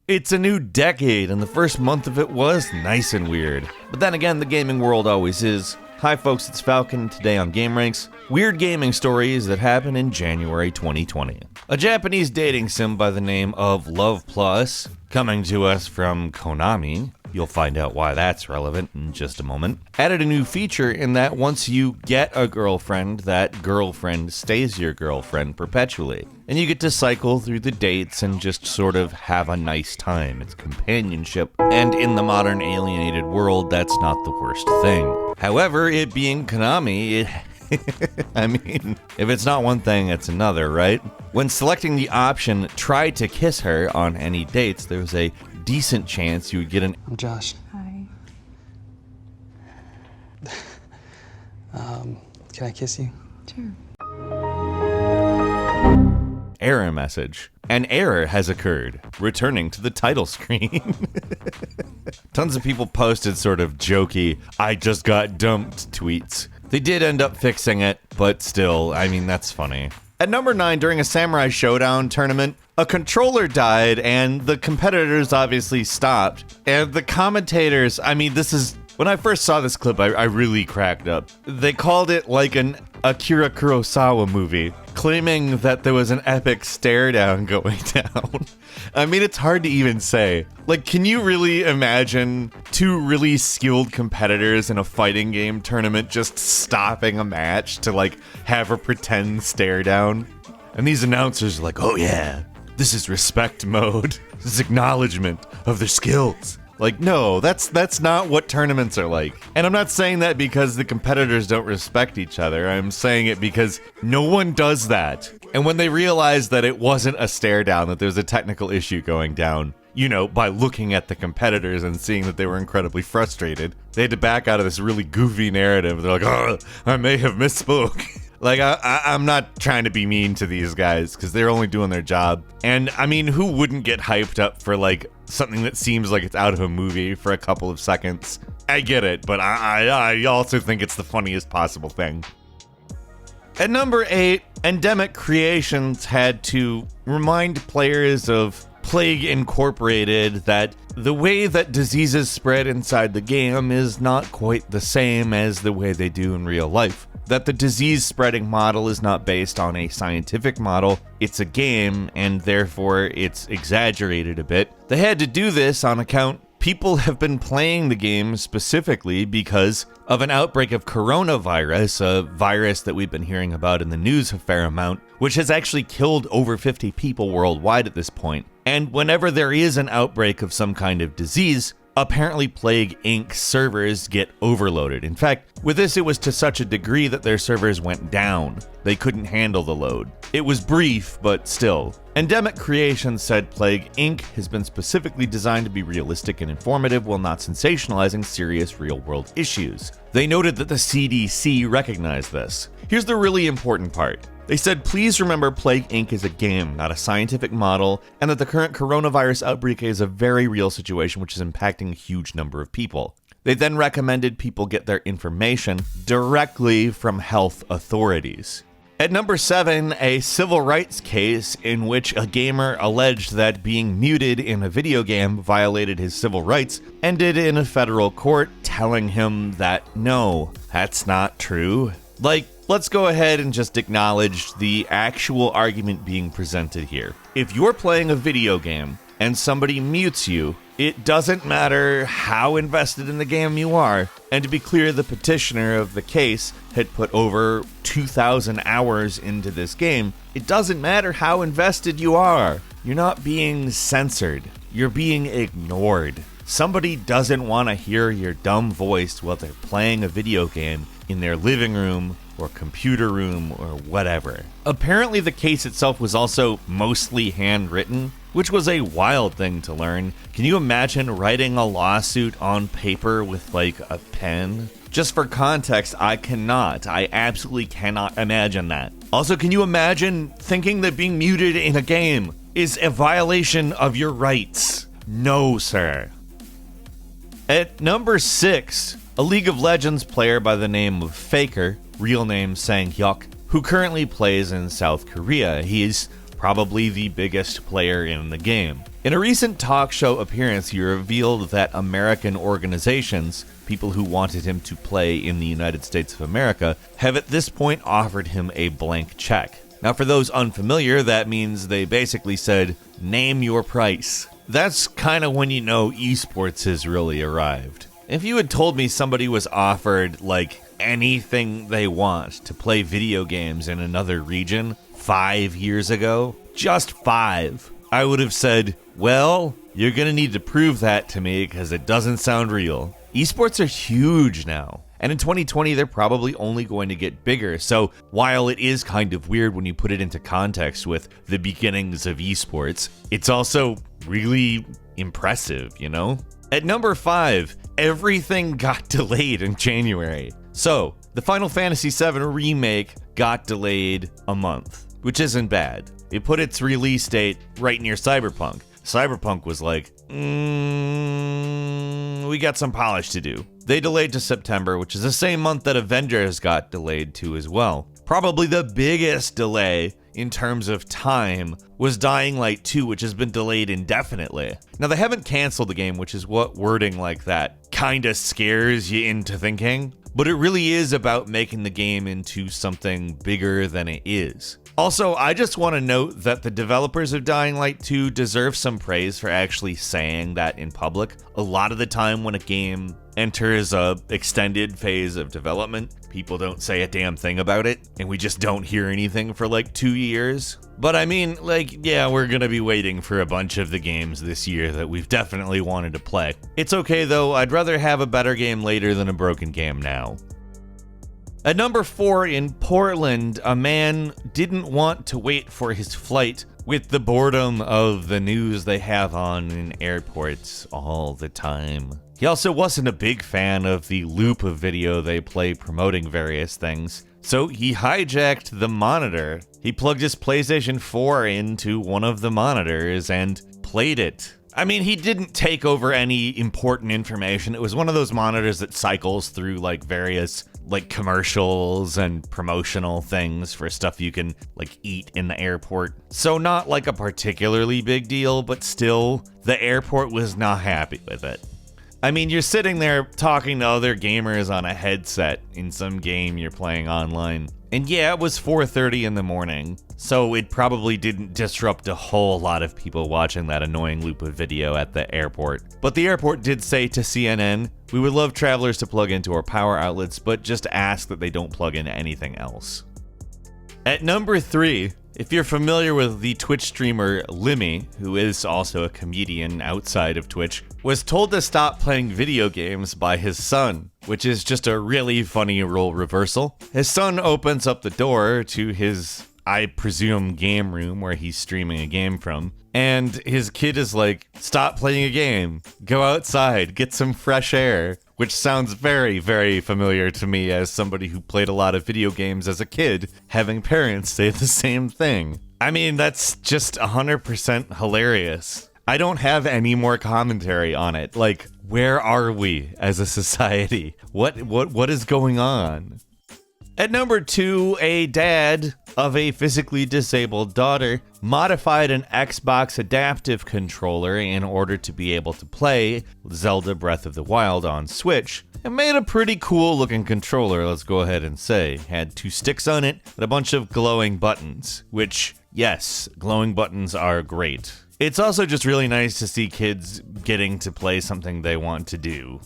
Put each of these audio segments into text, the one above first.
It's a new decade, and the first month of it was nice and weird. But then again, the gaming world always is. Hi folks, it's Falcon. Today on gameranx, weird gaming stories that happened in January 2020. A Japanese dating sim by the name of Love Plus, coming to us from Konami. You'll find out why that's relevant in just a moment. Added a new feature in that once you get a girlfriend, that girlfriend stays your girlfriend perpetually. And you get to cycle through the dates and just sort of have a nice time. It's companionship. And in the modern alienated world, that's not the worst thing. However, it being Konami, I mean, if it's not one thing, it's another, right? When selecting the option, try to kiss her on any dates, there's a decent chance you would get an I'm Josh. Hi. Can I kiss you? Sure. error message. An error has occurred, returning to the title screen. Tons of people posted sort of jokey, I just got dumped tweets. They did end up fixing it, but still, I mean, that's funny. At number 9, during a Samurai Showdown tournament, a controller died and the competitors obviously stopped. And the commentators, I mean, this is, when I first saw this clip, I really cracked up. They called it like an Akira Kurosawa movie, claiming that there was an epic stare down going down. I mean, it's hard to even say. Like, can you really imagine two really skilled competitors in a fighting game tournament just stopping a match to, like, have a pretend stare down? And these announcers are like, oh yeah, this is respect mode. This is acknowledgement of their skills. Like, no, that's not what tournaments are like. And I'm not saying that because the competitors don't respect each other. I'm saying it because no one does that. And when they realized that it wasn't a stare down, that there was a technical issue going down, you know, by looking at the competitors and seeing that they were incredibly frustrated, they had to back out of this really goofy narrative. They're like, oh, I may have misspoke. Like, I'm not trying to be mean to these guys, because they're only doing their job. And, I mean, who wouldn't get hyped up for, like, something that seems like it's out of a movie for a couple of seconds? I get it, but I also think it's the funniest possible thing. At number 8, Endemic Creations had to remind players of Plague Incorporated that the way that diseases spread inside the game is not quite the same as the way they do in real life. That the disease spreading model is not based on a scientific model, it's a game, and therefore it's exaggerated a bit. They had to do this on account people have been playing the game specifically because of an outbreak of coronavirus, a virus that we've been hearing about in the news a fair amount, which has actually killed over 50 people worldwide at this point. And whenever there is an outbreak of some kind of disease, apparently Plague Inc. servers get overloaded. In fact, with this it was to such a degree that their servers went down. They couldn't handle the load. It was brief, but still. Endemic Creations said Plague Inc. has been specifically designed to be realistic and informative while not sensationalizing serious real-world issues. They noted that the CDC recognized this. Here's the really important part. They said, please remember Plague Inc. is a game, not a scientific model, and that the current coronavirus outbreak is a very real situation which is impacting a huge number of people. They then recommended people get their information directly from health authorities. At number 7, a civil rights case in which a gamer alleged that being muted in a video game violated his civil rights ended in a federal court telling him that no, that's not true. Like, let's go ahead and just acknowledge the actual argument being presented here. If you're playing a video game and somebody mutes you, it doesn't matter how invested in the game you are. And to be clear, the petitioner of the case had put over 2,000 hours into this game. It doesn't matter how invested you are. You're not being censored. You're being ignored. Somebody doesn't want to hear your dumb voice while they're playing a video game in their living room or computer room or whatever. Apparently the case itself was also mostly handwritten, which was a wild thing to learn. Can you imagine writing a lawsuit on paper with like a pen? Just for context, I absolutely cannot imagine that. Also, can you imagine thinking that being muted in a game is a violation of your rights? No, sir. At number 6, a League of Legends player by the name of Faker, real name Sang-hyuk, who currently plays in South Korea. He is probably the biggest player in the game. In a recent talk show appearance, he revealed that American organizations, people who wanted him to play in the United States of America, have at this point offered him a blank check. Now, for those unfamiliar, that means they basically said, name your price. That's kind of when you know esports has really arrived. If you had told me somebody was offered, like, anything they want to play video games in another region 5 years ago, just 5, I would have said, well, you're going to need to prove that to me because it doesn't sound real. Esports are huge now. And in 2020, they're probably only going to get bigger. So while it is kind of weird when you put it into context with the beginnings of esports, it's also really impressive, you know? At number 5, everything got delayed in January. So the Final Fantasy VII Remake got delayed a month, which isn't bad. It put its release date right near Cyberpunk. Cyberpunk was like, we got some polish to do. They delayed to September, which is the same month that Avengers got delayed to as well. Probably the biggest delay in terms of time was Dying Light 2, which has been delayed indefinitely. Now, they haven't canceled the game, which is what wording like that kinda scares you into thinking, but it really is about making the game into something bigger than it is. Also, I just want to note that the developers of Dying Light 2 deserve some praise for actually saying that in public. A lot of the time when a game enters a extended phase of development, people don't say a damn thing about it, and we just don't hear anything for like 2 years. But I mean, like, yeah, we're gonna be waiting for a bunch of the games this year that we've definitely wanted to play. It's okay though, I'd rather have a better game later than a broken game now. At number 4 in Portland, a man didn't want to wait for his flight with the boredom of the news they have on in airports all the time. He also wasn't a big fan of the loop of video they play promoting various things, so he hijacked the monitor. He plugged his PlayStation 4 into one of the monitors and played it. I mean, he didn't take over any important information. It was one of those monitors that cycles through like various like commercials and promotional things for stuff you can like eat in the airport. So not like a particularly big deal, but still the airport was not happy with it. I mean, you're sitting there talking to other gamers on a headset in some game you're playing online. And yeah, it was 4:30 in the morning, so it probably didn't disrupt a whole lot of people watching that annoying loop of video at the airport. But the airport did say to CNN, "We would love travelers to plug into our power outlets, but just ask that they don't plug into anything else." At number 3, if you're familiar with the Twitch streamer Limmy, who is also a comedian outside of Twitch, was told to stop playing video games by his son, which is just a really funny role reversal. His son opens up the door to his, I presume, game room where he's streaming a game from, and his kid is like, "Stop playing a game, go outside, get some fresh air," which sounds very, very familiar to me as somebody who played a lot of video games as a kid, having parents say the same thing. I mean, that's just 100% hilarious. I don't have any more commentary on it. Like, where are we as a society? What is going on? At number 2, a dad of a physically disabled daughter modified an Xbox adaptive controller in order to be able to play Zelda Breath of the Wild on Switch, and made a pretty cool looking controller, let's go ahead and say. Had 2 sticks on it and a bunch of glowing buttons, which, yes, glowing buttons are great. It's also just really nice to see kids getting to play something they want to do.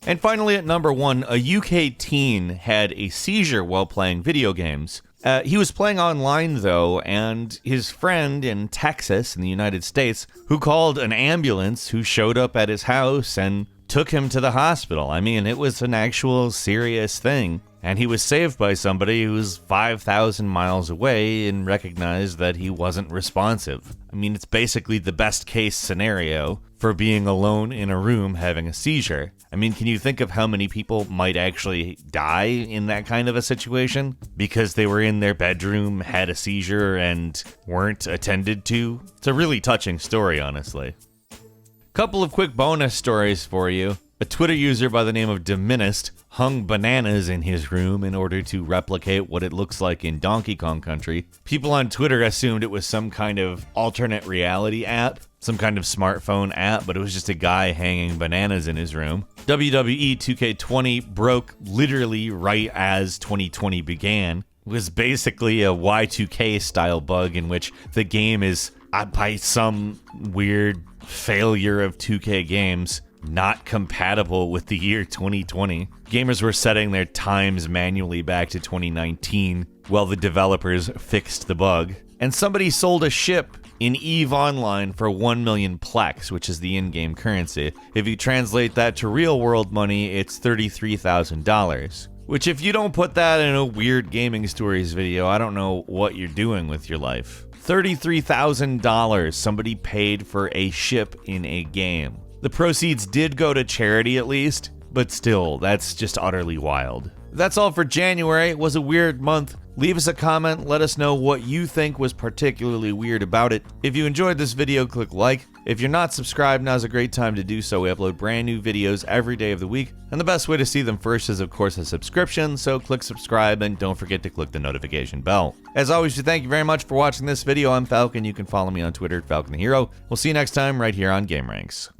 And finally, at number 1, a UK teen had a seizure while playing video games. He was playing online, though, and his friend in Texas, in the United States, who called an ambulance, who showed up at his house and took him to the hospital. I mean, it was an actual serious thing. And he was saved by somebody who was 5,000 miles away and recognized that he wasn't responsive. I mean, it's basically the best case scenario for being alone in a room having a seizure. I mean, can you think of how many people might actually die in that kind of a situation because they were in their bedroom, had a seizure, and weren't attended to? It's a really touching story, honestly. Couple of quick bonus stories for you. A Twitter user by the name of Diminished hung bananas in his room in order to replicate what it looks like in Donkey Kong Country. People on Twitter assumed it was some kind of alternate reality app, some kind of smartphone app, but it was just a guy hanging bananas in his room. WWE 2K20 broke literally right as 2020 began. It was basically a Y2K style bug in which the game is, by some weird failure of 2K games, not compatible with the year 2020. Gamers were setting their times manually back to 2019 while the developers fixed the bug. And somebody sold a ship in EVE Online for 1 million plex, which is the in-game currency. If you translate that to real-world money, it's $33,000. Which, if you don't put that in a Weird Gaming Stories video, I don't know what you're doing with your life. $33,000 somebody paid for a ship in a game. The proceeds did go to charity at least, but still, that's just utterly wild. That's all for January. It was a weird month. Leave us a comment, let us know what you think was particularly weird about it. If you enjoyed this video, click like. If you're not subscribed, now's a great time to do so. We upload brand new videos every day of the week, and the best way to see them first is of course a subscription, so click subscribe and don't forget to click the notification bell. As always, thank you very much for watching this video. I'm Falcon. You can follow me on Twitter at Falcon the Hero. We'll see you next time right here on gameranx.